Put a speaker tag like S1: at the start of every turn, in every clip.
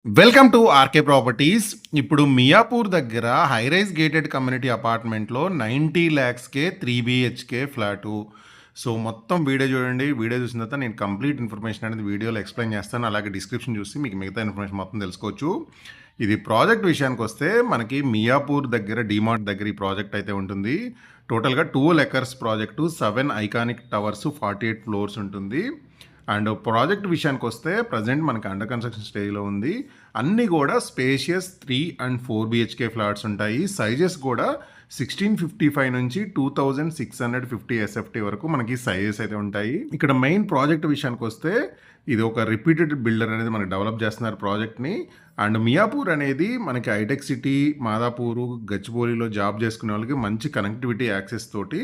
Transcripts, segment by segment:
S1: Welcome to RK properties. ఇప్పుడు మియాపూర్ దగ్గర high-rise gated community అపార్ట్మెంట్లో 90 ల్యాక్స్కే 3 BHK ఫ్లాటు. సో మొత్తం వీడియో చూడండి. వీడియో చూసిన తర్వాత నేను కంప్లీట్ ఇన్ఫర్మేషన్ అనేది వీడియోలో ఎక్స్ప్లెయిన్ చేస్తాను. అలాగే డిస్క్రిప్షన్ చూసి మీకు మిగతా ఇన్ఫర్మేషన్ మొత్తం తెలుసుకోవచ్చు. ఇది ప్రాజెక్ట్ విషయానికి వస్తే మనకి మియాపూర్ దగ్గర డీమార్ట్ దగ్గర ఈ ప్రాజెక్ట్ అయితే ఉంటుంది. టోటల్గా 12 acres project, 7 iconic towers, 48 floors ఉంటుంది. అండ్ ప్రాజెక్ట్ విషయానికి వస్తే ప్రజెంట్ మనకి అండర్ కన్స్ట్రక్షన్ స్టేజ్లో ఉంది. అన్నీ కూడా స్పేషియస్ 3 and 4 BHK ఫ్లాట్స్ ఉంటాయి. సైజెస్ కూడా 1655 నుంచి 2650 SFT వరకు మనకి సైజెస్ అయితే ఉంటాయి. ఇక్కడ మెయిన్ ప్రాజెక్ట్ విషయానికి వస్తే ఇది ఒక రిపీటెడ్ బిల్డర్ అనేది మనకి డెవలప్ చేస్తున్నారు ప్రాజెక్ట్ని. అండ్ మియాపూర్ అనేది మనకి హైటెక్ సిటీ, మాదాపూరు, గచ్చిబౌలిలో జాబ్ చేసుకునే వాళ్ళకి మంచి కనెక్టివిటీ యాక్సెస్ తోటి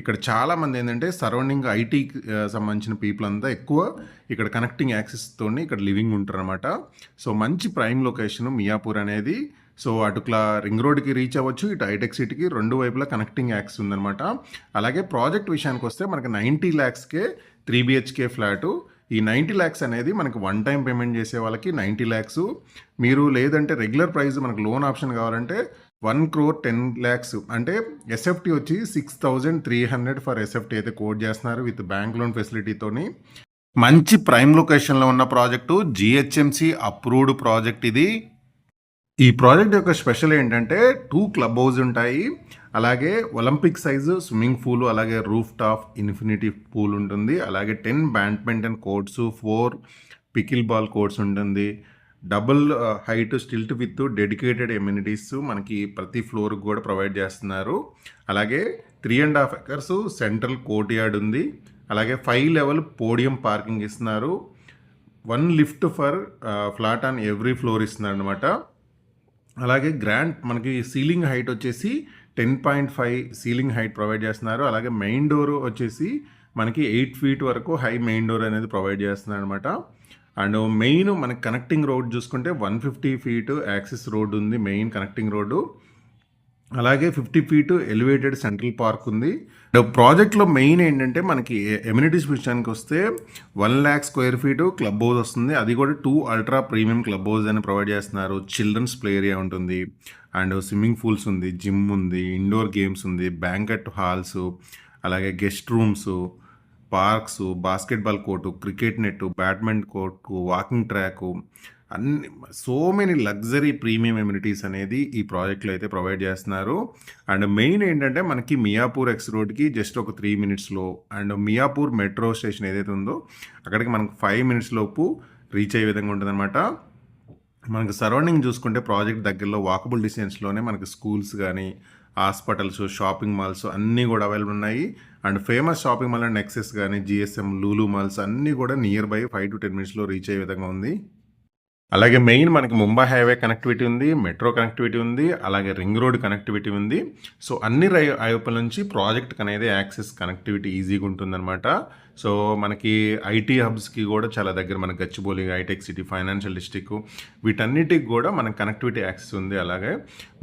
S1: ఇక్కడ చాలామంది ఏంటంటే సరౌండింగ్ ఐటీ సంబంధించిన పీపుల్ అంతా ఎక్కువ ఇక్కడ కనెక్టింగ్ యాక్సెస్తో ఇక్కడ లివింగ్ ఉంటారు అనమాట. సో మంచి ప్రైమ్ లొకేషన్ మియాపూర్ అనేది. సో అటుట్లా రింగ్ రోడ్కి రీచ్ అవ్వచ్చు, ఇటు హైటెక్ సిటీకి రెండు వైపులా కనెక్టింగ్ యాక్సెస్ ఉందన్నమాట. అలాగే ప్రాజెక్ట్ విషయానికి వస్తే మనకి 90 ల్యాక్స్కే 3 BHK ఫ్లాటు. ఈ 90 ల్యాక్స్ అనేది మనకి వన్ టైం పేమెంట్ చేసే వాళ్ళకి 90 ల్యాక్స్. మీరు లేదంటే రెగ్యులర్ ప్రైస్ మనకు లోన్ ఆప్షన్ కావాలంటే 1,10,00,000 అంటే SFT వచ్చి 6,300 ఫర్ SFT అయితే కోట్ చేస్తున్నారు విత్ బ్యాంక్ లోన్ ఫెసిలిటీతోని. మంచి ప్రైమ్ లొకేషన్లో ఉన్న ప్రాజెక్టు, GHMC అప్రూవ్డ్ ప్రాజెక్ట్ ఇది. ఈ ప్రాజెక్ట్ యొక్క స్పెషల్ ఏంటంటే 2 క్లబ్ హౌస్ ఉంటాయి, అలాగే ఒలింపిక్ సైజు స్విమ్మింగ్ పూల్, అలాగే రూఫ్ టాప్ ఇన్ఫినిటీ పూల్ ఉంటుంది, అలాగే 10 badminton courts, 4 pickle ball courts ఉంటుంది, double height stilt with dedicated amenities మనకి ప్రతి ఫ్లోర్కి కూడా ప్రొవైడ్ చేస్తున్నారు. అలాగే 3.5 ఎకర్స్ సెంట్రల్ కోర్ట్ యార్డ్ ఉంది, అలాగే 5 లెవెల్ పోడియం పార్కింగ్ ఇస్తున్నారు, 1 lift for flat on every floor ఇస్తున్నారు అనమాట. అలాగే గ్రాండ్ మనకి సీలింగ్ హైట్ వచ్చేసి 10.5 సీలింగ్ హైట్ ప్రొవైడ్ చేస్తున్నారు. అలాగే మెయిన్ డోర్ వచ్చేసి మనకి 8 feet వరకు హై మెయిన్ డోర్ అనేది ప్రొవైడ్ చేస్తున్నారు అనమాట. అండ్ మెయిన్ మనకి కనెక్టింగ్ రోడ్ చూసుకుంటే 150 feet యాక్సెస్ రోడ్ ఉంది, మెయిన్ కనెక్టింగ్ రోడ్డు. అలాగే 50 feet ఎలివేటెడ్ సెంట్రల్ పార్క్ ఉంది. ప్రాజెక్ట్లో మెయిన్ ఏంటంటే మనకి ఎమ్యూనిటీస్ విషయానికి వస్తే 1 lakh square feet club house వస్తుంది. అది కూడా 2 అల్ట్రా ప్రీమియం క్లబ్ హౌస్ అని ప్రొవైడ్ చేస్తున్నారు. చిల్డ్రన్స్ ప్లే ఏరియా ఉంటుంది, అండ్ స్విమ్మింగ్ పూల్స్ ఉంది, జిమ్ ఉంది, ఇండోర్ గేమ్స్ ఉంది, బ్యాంకెట్ హాల్స్, అలాగే guest rooms, parks, basketball court, cricket net, badminton court, walking track, అన్ని so many luxury premium amenities అనేది ఈ ప్రాజెక్ట్లో అయితే ప్రొవైడ్ చేస్తున్నారు. అండ్ మెయిన్ ఏంటంటే మనకి మియాపూర్ ఎక్స్ రోడ్కి జస్ట్ ఒక 3 minutesలో, అండ్ మియాపూర్ మెట్రో స్టేషన్ ఏదైతే ఉందో అక్కడికి మనకు 5 minutes లోపు రీచ్ అయ్యే విధంగా ఉంటుందన్నమాట. మనకు సరౌండింగ్ చూసుకుంటే ప్రాజెక్ట్ దగ్గరలో వాకబుల్ డిస్టెన్స్లోనే మనకి స్కూల్స్ కానీ, హాస్పిటల్స్, షాపింగ్ మాల్స్ అన్నీ కూడా అవైలబుల్ ఉన్నాయి. And famous shopping mall nexus కానీ, GSM, లూలు మాల్స్ అన్నీ కూడా నియర్ బై 5 to 10 minutesలో రీచ్ అయ్యే విధంగా ఉంది. అలాగే మెయిన్ మనకి ముంబై హైవే కనెక్టివిటీ ఉంది, మెట్రో కనెక్టివిటీ ఉంది, అలాగే రింగ్ రోడ్ కనెక్టివిటీ ఉంది. సో అన్ని వైపుల నుంచి ప్రాజెక్ట్కి అనేది యాక్సెస్ కనెక్టివిటీ ఈజీగా ఉంటుందన్నమాట. సో మనకి ఐటీ హబ్స్కి కూడా చాలా దగ్గర, మనకి గచ్చిబౌలి, హైటెక్ సిటీ, ఫైనాన్షియల్ డిస్ట్రిక్ట్, వీటన్నిటికి కూడా మనకి కనెక్టివిటీ యాక్సెస్ ఉంది. అలాగే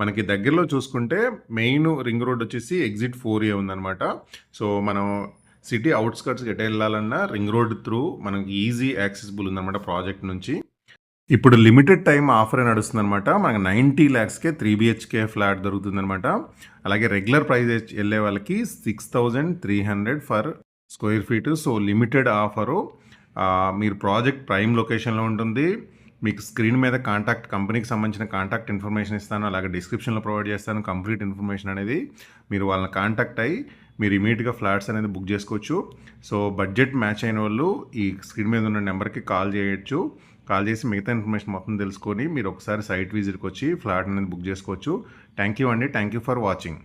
S1: మనకి దగ్గరలో చూసుకుంటే మెయిన్ రింగ్ రోడ్ వచ్చేసి ఎగ్జిట్ 4A ఉందన్నమాట. సో మనం సిటీ అవుట్స్కట్స్కి ఎటు వెళ్ళాలన్నా రింగ్ రోడ్ త్రూ మనకి ఈజీ యాక్సెసిబుల్ ఉందన్నమాట ప్రాజెక్ట్ నుంచి. ఇప్పుడు లిమిటెడ్ టైం ఆఫర్ నడుస్తుంది అనమాట. మనకి 90 lakhsకే 3 BHK ఫ్లాట్ దొరుకుతుందనమాట. అలాగే రెగ్యులర్ ప్రైస్ వెళ్ళే వాళ్ళకి 6,300 for square feet. So limited offer. మీరు ప్రాజెక్ట్ ప్రైమ్ లొకేషన్లో ఉంటుంది. మీకు స్క్రీన్ మీద కంపెనీకి సంబంధించిన కాంటాక్ట్ ఇన్ఫర్మేషన్ ఇస్తాను, అలాగే డిస్క్రిప్షన్లో ప్రొవైడ్ చేస్తాను కంప్లీట్ ఇన్ఫర్మేషన్ అనేది. మీరు వాళ్ళని కాంటాక్ట్ అయ్యి మీరు ఇమీడియట్గా ఫ్లాట్స్ అనేది బుక్ చేసుకోవచ్చు. సో బడ్జెట్ మ్యాచ్ అయిన వాళ్ళు ఈ స్క్రీన్ మీద ఉన్న నెంబర్కి కాల్ చేయొచ్చు. కాల్ చేసి మిగతా ఇన్ఫర్మేషన్ మొత్తం తెలుసుకొని మీరు ఒకసారి సైట్ విజిట్కి వచ్చి ఫ్లాట్ అనేది బుక్ చేసుకోవచ్చు. థ్యాంక్ యూ అండి. Thank you for watching.